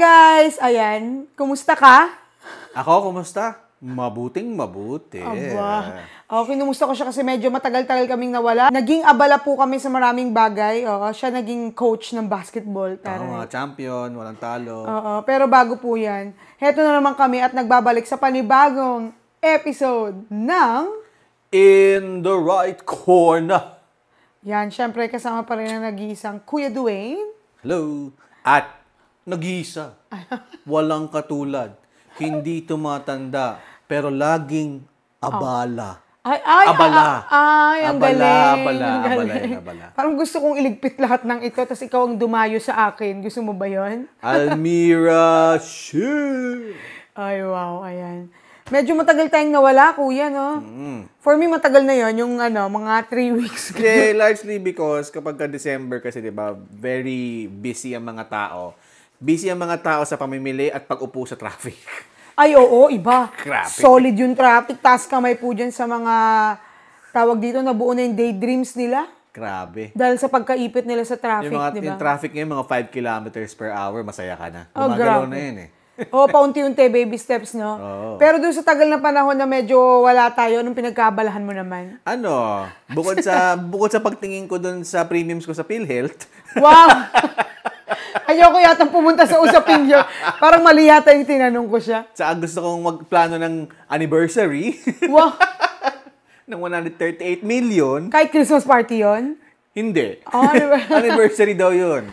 guys! Ayan, kumusta ka? Ako, kumusta? Mabuting mabuti. Aba. Kinumusta ko siya kasi medyo matagal-tagal kaming nawala. Naging abala po kami sa maraming bagay. Siya naging coach ng basketball. Mga champion, walang talo. Pero bago po yan, heto na naman kami at nagbabalik sa panibagong episode ng In the Right Corner. Yan, syempre kasama pa rin ang nag-iisang Kuya Dwayne. Hello. At nag-iisa. Walang katulad. Hindi tumatanda. Pero laging abala. Abala. Ang galing. Abala. Parang gusto kong iligpit lahat ng ito, tapos ikaw ang dumayo sa akin. Gusto mo ba yun? Almira Shee. Ay, wow, ayan. Medyo matagal tayong nawala, kuya, no? For me, matagal na yon yung mga 3 weeks. Yeah, largely because kapag ka-December kasi, di ba, very busy ang mga tao. Busy ang mga tao sa pamimili at pag-upo sa traffic. Ay, oo, iba. Grabe. Solid yung traffic. Taas kamay po dyan sa mga tawag dito, nabuo na yung daydreams nila. Grabe. Dahil sa pagkaipit nila sa traffic, di ba? Yung traffic ngayon, mga 5 kilometers per hour, masaya ka na. grabe. Gumagalaw na yun eh. Paunti-unti, baby steps, no? Pero doon sa tagal na panahon na medyo wala tayo, anong pinagkabalahan mo naman? Bukod sa pagtingin ko doon sa premiums ko sa PhilHealth. Wow! Ayoko yata pumunta sa usapin yun. Parang mali yata yung tinanong ko siya. Gusto kong magplano ng anniversary. Wow! ng 138 million. Kahit Christmas party yun? Hindi. Anniversary daw yun.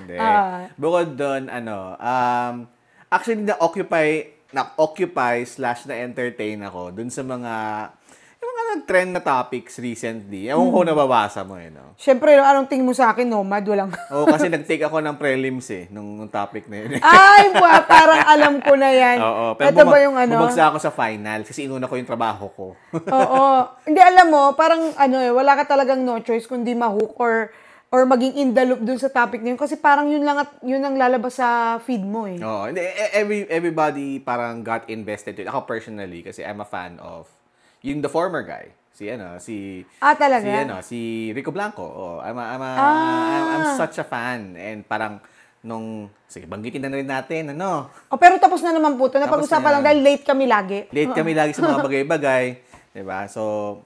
Bukod doon, actually, na-occupy/na-entertain ako dun sa yung mga nag-trend na topics recently. Ewan ko nababasa mo no? Siyempre, anong tingin mo sa akin, nomad? Walang... kasi nag-take ako ng prelims nung topic na yun. Ay, parang alam ko na yan. Pero ito ba yung bumagsak ako sa final kasi inuna ko yung trabaho ko. Hindi, alam mo, parang wala ka talagang no choice kundi ma-hook or maging in the loop dun sa topic na yun. Kasi parang yun ang lalabas sa feed mo eh. Everybody parang got invested to it. Ako personally, kasi I'm a fan of the former guy. Talaga? Si Rico Blanco. I'm such a fan. And parang sige, banggitin na rin natin, pero tapos na naman po ito. Napag-usapan lang dahil late kami lagi. Late kami lagi sa mga bagay-bagay. Diba? So,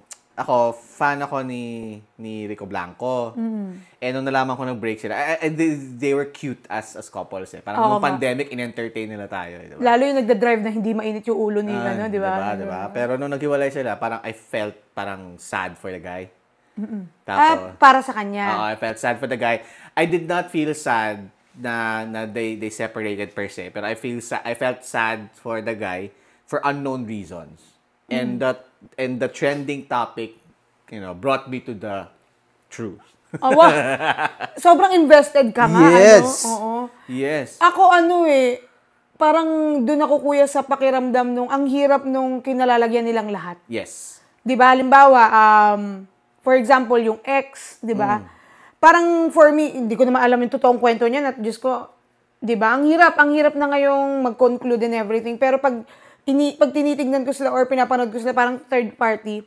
fan ako ni Rico Blanco. Nung nalaman ko nag-break sila, they were cute as couples. Parang nung pandemic, in-entertain nila tayo. Diba? Lalo yung nagda-drive na hindi mainit yung ulo ni di ba? Diba? Pero nung naghiwalay sila, parang I felt parang sad for the guy. Tapos, para sa kanya. I felt sad for the guy. I did not feel sad na they separated per se. Pero I felt sad for the guy for unknown reasons. And the trending topic, brought me to the truth. Wow. Sobrang invested ka nga, Yes. Yes. Ako parang doon ako kuya sa pakiramdam ang hirap nung kinalalagyan nilang lahat. Yes. 'Di ba? Halimbawa, for example, yung ex, 'di ba? Parang for me, hindi ko naman alam yung totoong kwento niya at Diyos ko, 'di ba? Ang hirap na ngayong mag-conclude and everything. Pero pag tinitignan ko sila or pinapanood ko sila parang third party,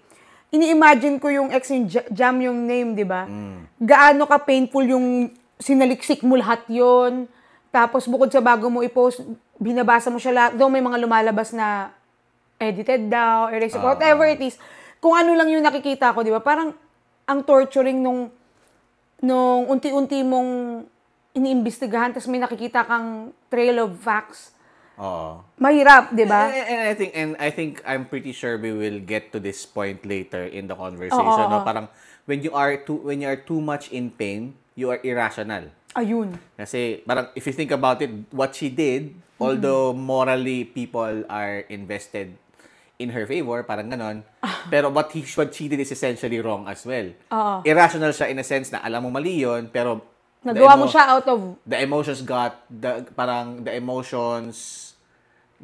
ini-imagine ko yung ex yung jam yung name, di ba? Gaano ka painful yung sinaliksik mo lahat yon. Tapos bukod sa bago mo i-post, binabasa mo siya lahat. Daw may mga lumalabas na edited daw, erased, whatever it is. Kung ano lang yung nakikita ko, di ba? Parang ang torturing nung unti-unti mong iniimbestigahan tapos may nakikita kang trail of facts. Mahirap, 'di ba? And I think I'm pretty sure we will get to this point later in the conversation. Parang when you are too much in pain, you are irrational. Ayun. Kasi parang if you think about it, what she did, although morally people are invested in her favor, parang ganon. Pero what she did is essentially wrong as well. Irrational siya in a sense na alam mo mali yun, pero nagawa mo siya out of the emotions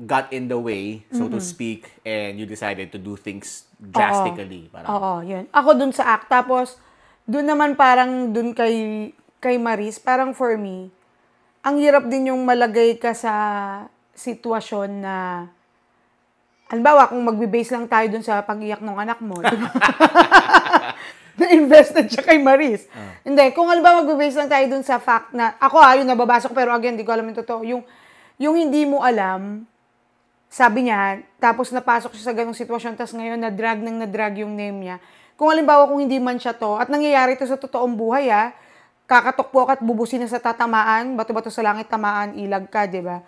got in the way, so to speak, and you decided to do things drastically. Yun. Ako dun sa act. Tapos, dun naman parang dun kay Maris, parang for me, ang hirap din yung malagay ka sa sitwasyon na, halimbawa, kung magbe-base lang tayo dun sa pag-iyak ng anak mo, diba? Na-invested siya kay Maris. Hindi, kung halimbawa magbe-base lang tayo dun sa fact na, ako yung nababasa ko, pero again, di ko alam yung totoo, yung hindi mo alam, sabi niya, tapos napasok siya sa ganong sitwasyon, tapos ngayon na-drag yung name niya. Kung halimbawa kung hindi man siya to, at nangyayari to sa totoong buhay kakatokpok at bubusin na sa tatamaan, bato-bato sa langit tamaan, ilag ka, di ba?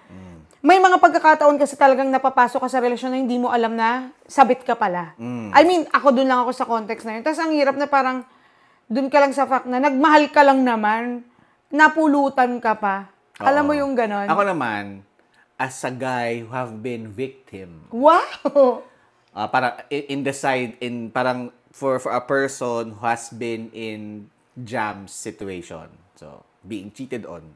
May mga pagkakataon kasi talagang napapasok ka sa relasyon na hindi mo alam na sabit ka pala. I mean, ako dun lang ako sa context na yun. Tapos ang hirap na parang, dun ka lang sa fact na nagmahal ka lang naman, napulutan ka pa. Oo. Alam mo yung ganon? Ako naman, as a guy who have been victim. Wow! Parang parang for a person who has been in jam situation. So, being cheated on.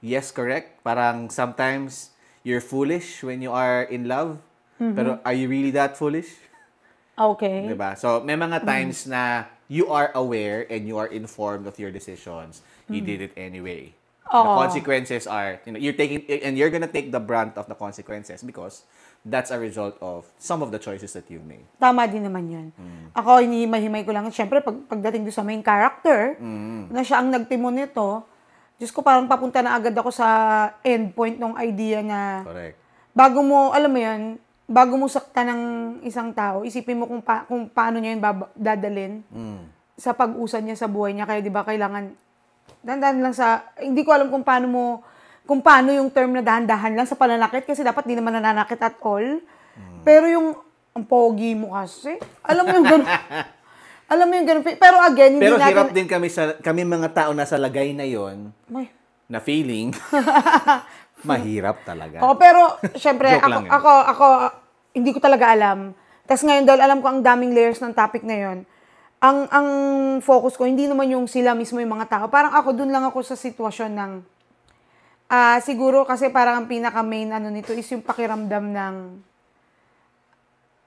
Yes, correct. Parang sometimes you're foolish when you are in love. Pero are you really that foolish? Okay. Diba? So, may mga times na you are aware and you are informed of your decisions. You did it anyway. The consequences are, you're gonna take the brunt of the consequences because that's a result of some of the choices that you've made. Tama din naman yan. Ako, hinihimay ko lang. Siyempre, pagdating doon sa main character, na siya ang nagtimo nito, Diyos ko, parang papunta na agad ako sa endpoint ng idea na Correct. bago mo, alam mo yan, bago mo sakta ng isang tao, isipin mo kung paano niya yun dadalin sa pag-usad niya sa buhay niya. Kaya di ba kailangan, dahan-dahan lang hindi ko alam kung paano yung term na dahan-dahan lang sa pananakit kasi dapat di naman nananakit at all. Pero ang pogi mo kasi, alam mo yung gano'n. Alam mo yung ganun. Pero again, hindi Pero natin... hirap din kami mga tao na sa lagay na yon na feeling, mahirap talaga. Oo, pero syempre, Joke lang yun. ako, hindi ko talaga alam. Tapos ngayon, dahil alam ko ang daming layers ng topic na yon, ang focus ko, hindi naman yung sila mismo yung mga tao. Parang ako, dun lang ako sa sitwasyon ng, siguro kasi parang ang pinaka-main nito is yung pakiramdam ng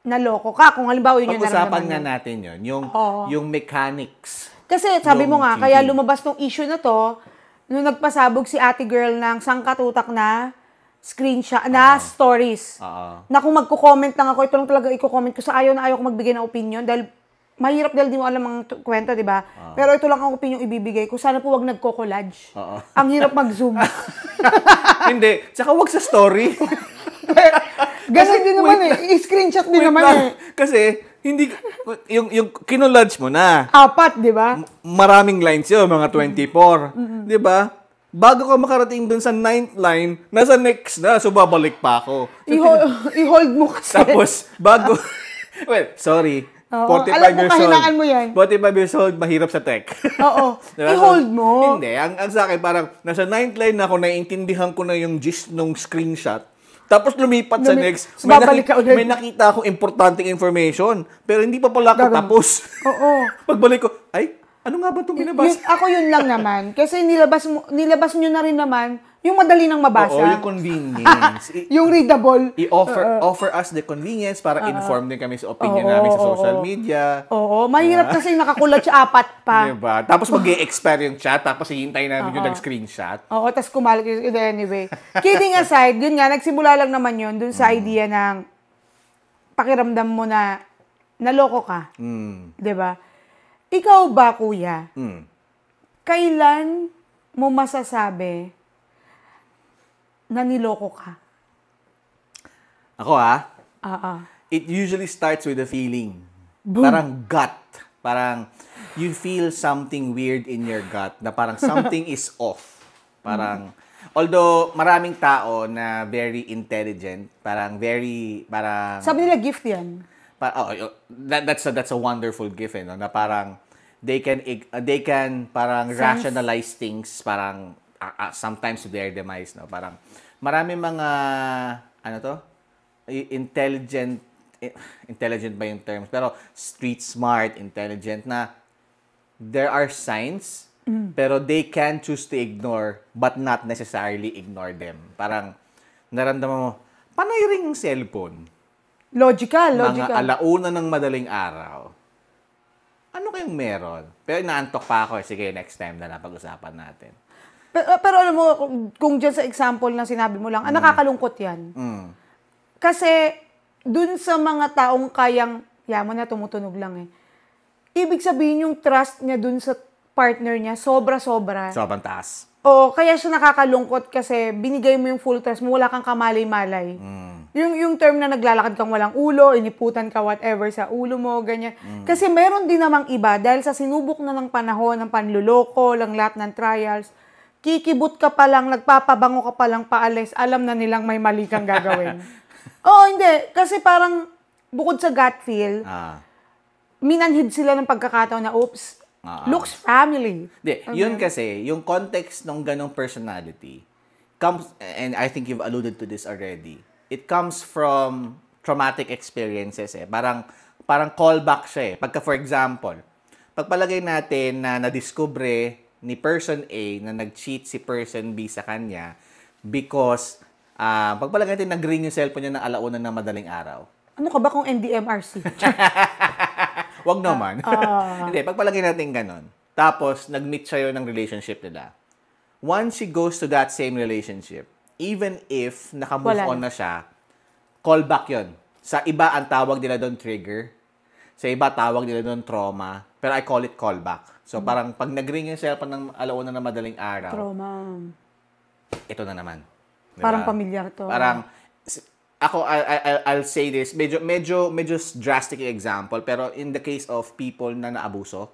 naloko ka. Kung halimbawa yun yung naramdaman Pag-usapan nga natin yun, yung mechanics. Kasi sabi mo nga, cheating. kaya lumabas tong issue na to, nung nagpasabog si ate girl ng sangkatutak na screenshot, na stories. Na kung magko-comment lang ako, ito lang talaga i-comment ko sa ayaw ko magbigay ng opinion dahil mahirap dahil di mo alam ang kwento, di ba? Pero ito lang ang opinion ibibigay ko. Sana po wag nagko-collage. Ang hirap mag-zoom. Hindi. Tsaka wag sa story. Ganun din naman I-screenshot din naman Kasi, hindi, yung kinolodge mo na. 4, di ba? Maraming lines yun, mga 24. Di ba? Bago ka makarating dun sa 9th line, nasa next na, so babalik pa ako. I-hold mo kasi. Tapos, sorry. 45 alam mo, years old. kahinaan mo yan. 45 years old, mahirap sa tech. Oo. Diba? I-hold mo. Hindi. Ang sa akin, parang nasa 9th line na ako, naiintindihan ko na yung gist nung screenshot. Tapos lumipat sa next. May nakita akong importanteng information. Pero hindi pa pala ako tapos. Oo. Pagbalik ko, ay, ano nga ba itong binabasa? Ako yun lang naman. Kasi nilabas nyo na rin naman yung madali nang mabasa. Oo, yung convenience. Yung readable. Offer us the convenience para inform din kami sa opinion namin sa social media. Oo, mahirap kasi nakakulat siya 4 pa. Diba? Tapos mag-e-expire yung chat, tapos hihintay namin yung nag-screenshot. Oo, tapos kumalat yun. Anyway. Kidding aside, yun nga, nagsimula lang naman yun dun sa idea ng pakiramdam mo na naloko ka. Diba? Ikaw ba, kuya? Kailan mo masasabi na niloko ka? Ako it usually starts with a feeling. Boom. Parang gut. Parang you feel something weird in your gut na parang something is off. Parang, although maraming tao na very intelligent, sabi nila gift yan. That's a wonderful gift, no? Na parang they can parang rationalize things parang sometimes to their demise, no? Parang marami mga intelligent ba yung terms, pero street smart, intelligent na there are signs pero they can choose to ignore but not necessarily ignore them. Parang naramdaman mo panay ring cellphone. Logical. Mga alauna ng madaling araw. Ano kayong meron? Pero inaantok pa ako. Sige, next time na pag-usapan natin. Pero alam mo, kung dyan sa example na sinabi mo lang, nakakalungkot yan. Kasi, dun sa mga taong kayang, yaman na tumutunog lang ibig sabihin yung trust niya dun sa partner niya, sobra-sobra. Sobrang taas. Oo, kaya siya nakakalungkot kasi binigay mo yung full trust mo, wala kang kamalay-malay. Yung term na naglalakad kang walang ulo, iniputan ka whatever sa ulo mo, ganyan. Kasi meron din namang iba, dahil sa sinubok na ng panahon, ng panluloko, ng lahat ng trials, kikibot ka pa lang, nagpapabango ka pa lang paalis, alam na nilang may mali kang gagawin. Oo, hindi. Kasi parang, bukod sa gut feel, minanhid sila ng pagkakataon na, oops, looks family. Yun kasi, yung context ng ganong personality comes, and I think you've alluded to this already, it comes from traumatic experiences eh. Parang callback siya eh. Pagka for example, pagpalagay natin na nadiskubre ni person A na nag-cheat si person B sa kanya because pagpalagay natin nag-ring yung cellphone niya ng alauna ng madaling araw. Ano ka ba kung NDMRC? Wag naman. Hindi, pagpalagay natin ganun. Tapos, nag-meet siya ng relationship nila. Once she goes to that same relationship, even if naka-move on na siya, callback yun. Sa iba, ang tawag nila doon trigger. Sa iba, tawag nila doon trauma. Pero I call it callback. So, parang pag nag-ring yung cellphone ng alauna ng madaling araw, Trauma. ito na naman. Diba? Parang pamilyar to. Parang, ako, I'll say this, medyo drastic example, pero in the case of people na naabuso,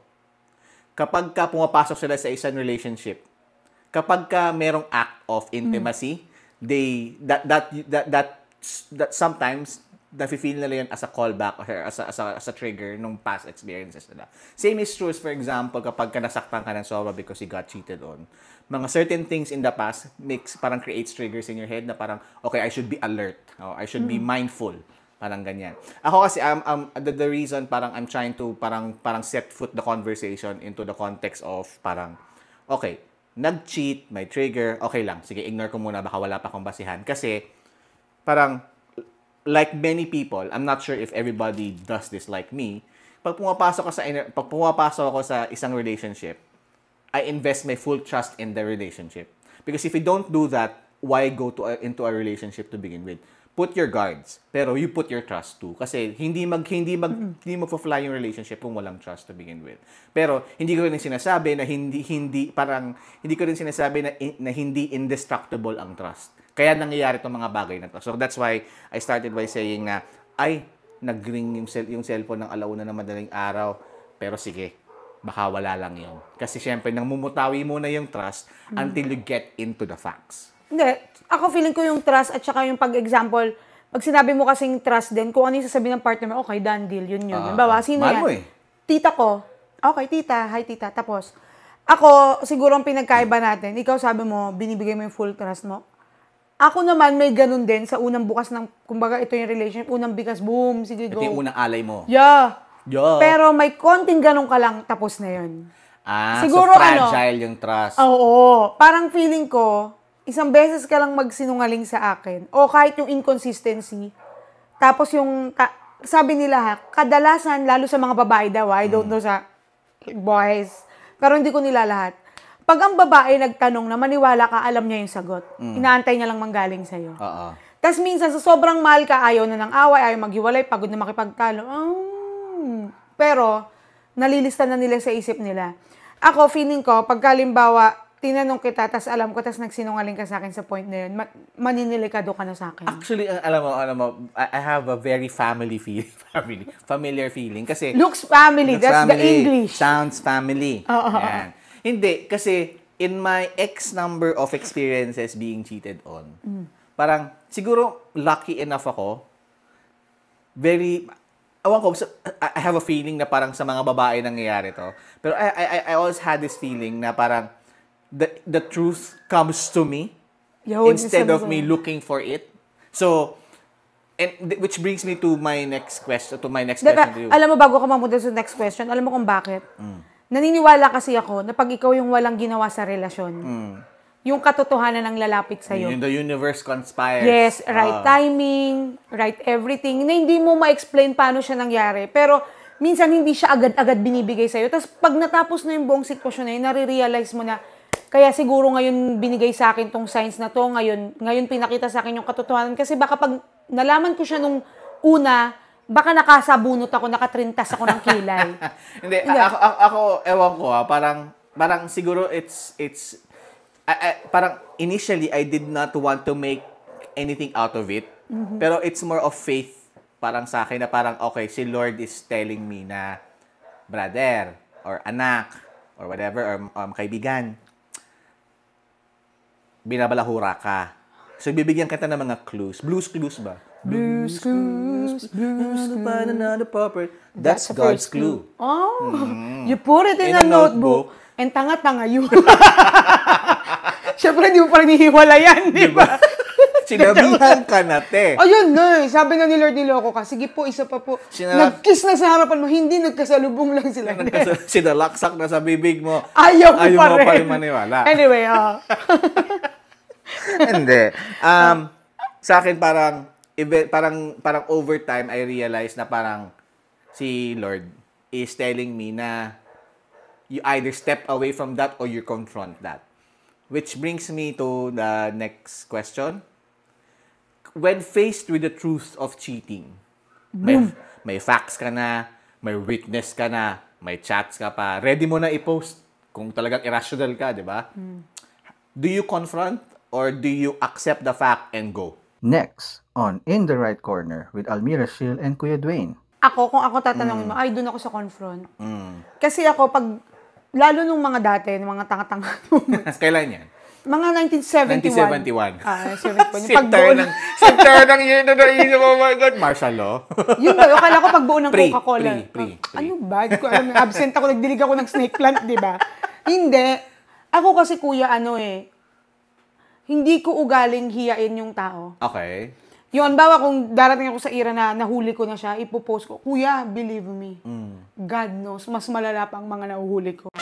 kapag ka pumapasok sila sa isang relationship, kapag ka merong act of intimacy, that sometimes nafe-feel nila yun as a callback or as a trigger nung past experiences nila. Same is true, for example, kapag ka nasaktan ka ng sobra because you got cheated on. Mga certain things in the past parang creates triggers in your head na parang, okay, I should be alert. Oh, I should be mindful. Parang ganyan. Ako kasi, the reason parang I'm trying to parang set foot the conversation into the context of parang, okay, nag-cheat, may trigger, okay lang. Sige, ignore ko muna, baka wala pa akong basihan. Kasi, parang, like many people, I'm not sure if everybody does this like me, pag pumapasok ako sa isang relationship, I invest my full trust in the relationship. Because if you don't do that, why go into a relationship to begin with? Put your guards, pero you put your trust too. Kasi hindi magfa-fly yung relationship kung walang trust to begin with. Pero hindi ko rin sinasabi na hindi indestructible ang trust. Kaya nangyayari itong mga bagay na to. So that's why I started by saying na, nag-ring yung cellphone ng alauna na madaling araw. Pero sige, baka wala lang yun. Kasi syempre, nang mumutawi muna yung trust until you get into the facts. Hindi. Ako feeling ko yung trust at saka yung pag-example, pag sinabi mo kasing trust din, kung ano yung sasabihin ng partner mo, okay, done deal, yun. Bawa, sino yan? Mo eh. Tita ko. Okay, tita. Hi, tita. Tapos, ako, siguro ang pinagkaiba natin, ikaw sabi mo, binibigay mo yung full trust mo. Ako naman, may ganun din sa unang bukas ng, kumbaga, ito yung relationship, unang bigas, boom, sige, go. Ito yung unang alay mo. Yeah. Yeah. Pero may konting ganun ka lang, tapos na yun. Siguro, so fragile yung trust. Oo. Parang feeling ko, isang beses ka lang magsinungaling sa akin, o kahit yung inconsistency, tapos yung, sabi nila kadalasan, lalo sa mga babae daw, I don't know sa boys, pero hindi ko nila lahat. Pag ang babae nagtanong na maniwala ka, alam niya yung sagot. Inaantay niya lang manggaling sa'yo. Tapos minsan, sa sobrang mahal ka, ayaw na ng away, ayaw maghiwalay, pagod na makipagtalo. Pero, nalilista na nila sa isip nila. Ako, feeling ko, pagkalimbawa, tinanong kita, tas alam ko, tas nagsinungaling ka sa akin sa point na yun, maninilikado ka na sa akin. Actually, alam mo, I have a very familiar feeling. Kasi, looks family, that's the English. Sounds family. Yan. Hindi, kasi in my X number of experiences being cheated on, parang siguro lucky enough ako, I have a feeling na parang sa mga babae nangyayari to. Pero I always had this feeling na parang the truth comes to me instead of me looking for it. So, which brings me to my next question to you. Alam mo, bago ka mamunta sa next question, alam mo kung bakit? Naniniwala kasi ako na pag ikaw yung walang ginawa sa relasyon, yung katotohanan ng lalapit sa'yo. The universe conspires. Yes, right timing, right everything, na hindi mo ma-explain paano siya nangyari. Pero minsan hindi siya agad-agad binibigay sa'yo. Tapos pag natapos na yung buong sitwasyon na yun, nare-realize mo na, kaya siguro ngayon binigay sa akin tong signs na to, ngayon pinakita sa akin yung katotohanan. Kasi baka pag nalaman ko siya nung una, baka nakasabunot ako, nakatrintas ako ng kilay. Hindi, ako ewan ko parang siguro it's parang initially, I did not want to make anything out of it. Pero it's more of faith parang sa akin na parang, okay, si Lord is telling me na brother or anak or whatever or kaibigan, binabalahura ka. So, bibigyan kita ng mga clues. Blues clues ba? Blues clues, blues clues. That's God's clue. Oh, you put it in a notebook, and tanga-tanga yun. Siyempre, di mo pa rin hihiwalayan, di ba? Sinabihan ka na, te. Ayun na, sabi na ni Lord, niloko ka. Sige po, isa pa po. Nag-kiss na sa harapan mo, hindi nagkasalubong lang sila. Sinalaksak na sa bibig mo. Ayaw mo mo pa rin maniwala. Anyway, Hindi. Sa akin parang over time I realized na parang si Lord is telling me na you either step away from that or you confront that. Which brings me to the next question. When faced with the truth of cheating, may facts ka na, may witness ka na, may chats ka pa, ready mo na i-post kung talagang irrational ka, di ba? Do you confront or do you accept the fact and go? Next, on In the Right Corner with Almira Shil and Kuya Dwayne. kung ako tatanungin mo, ay, doon ako sa confront. Kasi ako, lalo nung mga dati, nung mga tanga-tanga moments. Kailan yan? Mga 1971. 1971. 71. Sector ng year na naisip, oh my God, martial law. Yun ba? Akala ko pagbuo ng Coca-Cola. Pre. Ano ba? Di ko alam. Absent ako, nagdilig ako ng snake plant, di ba? Hindi. Ako kasi, kuya, hindi ko ugaling hiyain yung tao. Okay. Yun, bawa kung darating ako sa era na nahuli ko na siya, ipopost ko, kuya, believe me, God knows, mas malala pa ang mga nahuhuli ko.